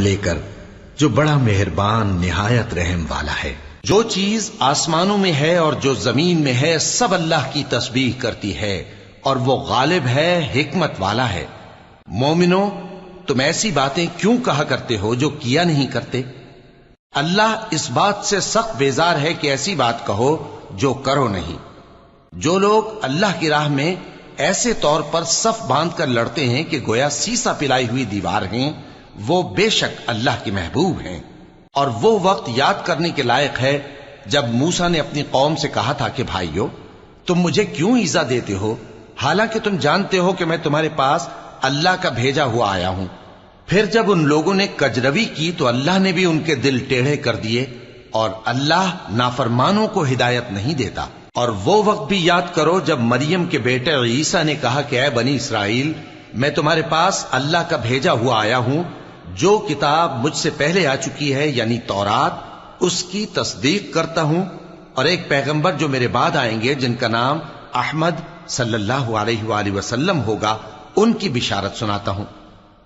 لے کر جو بڑا مہربان نہایت رحم والا ہے۔ جو چیز آسمانوں میں ہے اور جو زمین میں ہے سب اللہ کی تسبیح کرتی ہے، اور وہ غالب ہے، حکمت والا ہے۔ مومنو، تم ایسی باتیں کیوں کہا کرتے ہو جو کیا نہیں کرتے؟ اللہ اس بات سے سخت بیزار ہے کہ ایسی بات کہو جو کرو نہیں۔ جو لوگ اللہ کی راہ میں ایسے طور پر صف باندھ کر لڑتے ہیں کہ گویا سیسا پلائی ہوئی دیوار ہیں، وہ بے شک اللہ کے محبوب ہیں۔ اور وہ وقت یاد کرنے کے لائق ہے جب موسیٰ نے اپنی قوم سے کہا تھا کہ بھائیو، تم مجھے کیوں ایذا دیتے ہو، حالانکہ تم جانتے ہو کہ میں تمہارے پاس اللہ کا بھیجا ہوا آیا ہوں۔ پھر جب ان لوگوں نے کجروی کی تو اللہ نے بھی ان کے دل ٹیڑھے کر دیے، اور اللہ نافرمانوں کو ہدایت نہیں دیتا۔ اور وہ وقت بھی یاد کرو جب مریم کے بیٹے عیسیٰ نے کہا کہ اے بنی اسرائیل، میں تمہارے پاس اللہ کا بھیجا ہوا آیا ہوں، جو کتاب مجھ سے پہلے آ چکی ہے یعنی تورات، اس کی تصدیق کرتا ہوں، اور ایک پیغمبر جو میرے بعد آئیں گے جن کا نام احمد صلی اللہ علیہ وآلہ وسلم ہوگا، ان کی بشارت سناتا ہوں۔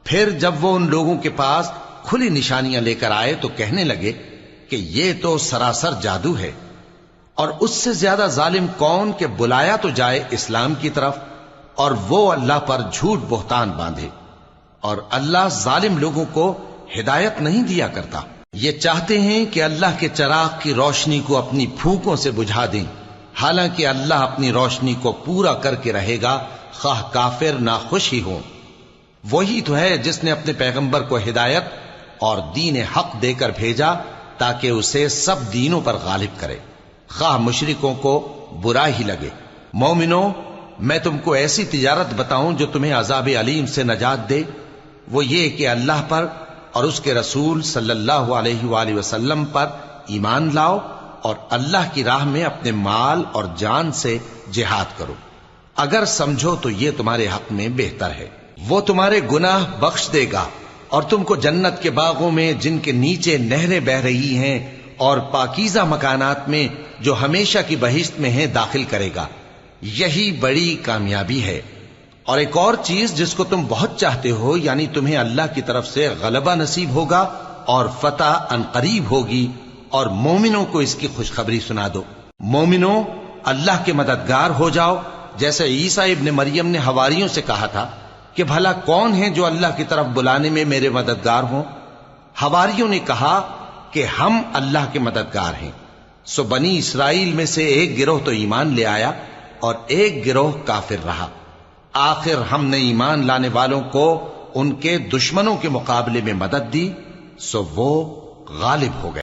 پھر جب وہ ان لوگوں کے پاس کھلی نشانیاں لے کر آئے تو کہنے لگے کہ یہ تو سراسر جادو ہے، اور اس سے زیادہ ظالم کون کہ بلایا تو جائے اسلام کی طرف اور وہ اللہ پر جھوٹ بہتان باندھے۔ اور اللہ ظالم لوگوں کو ہدایت نہیں دیا کرتا۔ یہ چاہتے ہیں کہ اللہ کے چراغ کی روشنی کو اپنی پھونکوں سے بجھا دیں، حالانکہ اللہ اپنی روشنی کو پورا کر کے رہے گا، خواہ کافر ناخوش ہی ہوں۔ وہی تو ہے جس نے اپنے پیغمبر کو ہدایت اور دین حق دے کر بھیجا تاکہ اسے سب دینوں پر غالب کرے، خواہ مشرکوں کو برا ہی لگے۔ مومنو، میں تم کو ایسی تجارت بتاؤں جو تمہیں عذاب علیم سے نجات دے؟ وہ یہ کہ اللہ پر اور اس کے رسول صلی اللہ علیہ وآلہ وسلم پر ایمان لاؤ، اور اللہ کی راہ میں اپنے مال اور جان سے جہاد کرو، اگر سمجھو تو یہ تمہارے حق میں بہتر ہے۔ وہ تمہارے گناہ بخش دے گا، اور تم کو جنت کے باغوں میں جن کے نیچے نہریں بہ رہی ہیں اور پاکیزہ مکانات میں جو ہمیشہ کی بہشت میں ہیں داخل کرے گا۔ یہی بڑی کامیابی ہے۔ اور ایک اور چیز جس کو تم بہت چاہتے ہو، یعنی تمہیں اللہ کی طرف سے غلبہ نصیب ہوگا اور فتح عنقریب ہوگی، اور مومنوں کو اس کی خوشخبری سنا دو۔ مومنوں، اللہ کے مددگار ہو جاؤ، جیسے عیسیٰ ابن مریم نے حواریوں سے کہا تھا کہ بھلا کون ہیں جو اللہ کی طرف بلانے میں میرے مددگار ہوں؟ حواریوں نے کہا کہ ہم اللہ کے مددگار ہیں۔ سو بنی اسرائیل میں سے ایک گروہ تو ایمان لے آیا اور ایک گروہ کافر رہا۔ آخر ہم نے ایمان لانے والوں کو ان کے دشمنوں کے مقابلے میں مدد دی، سو وہ غالب ہو گئے۔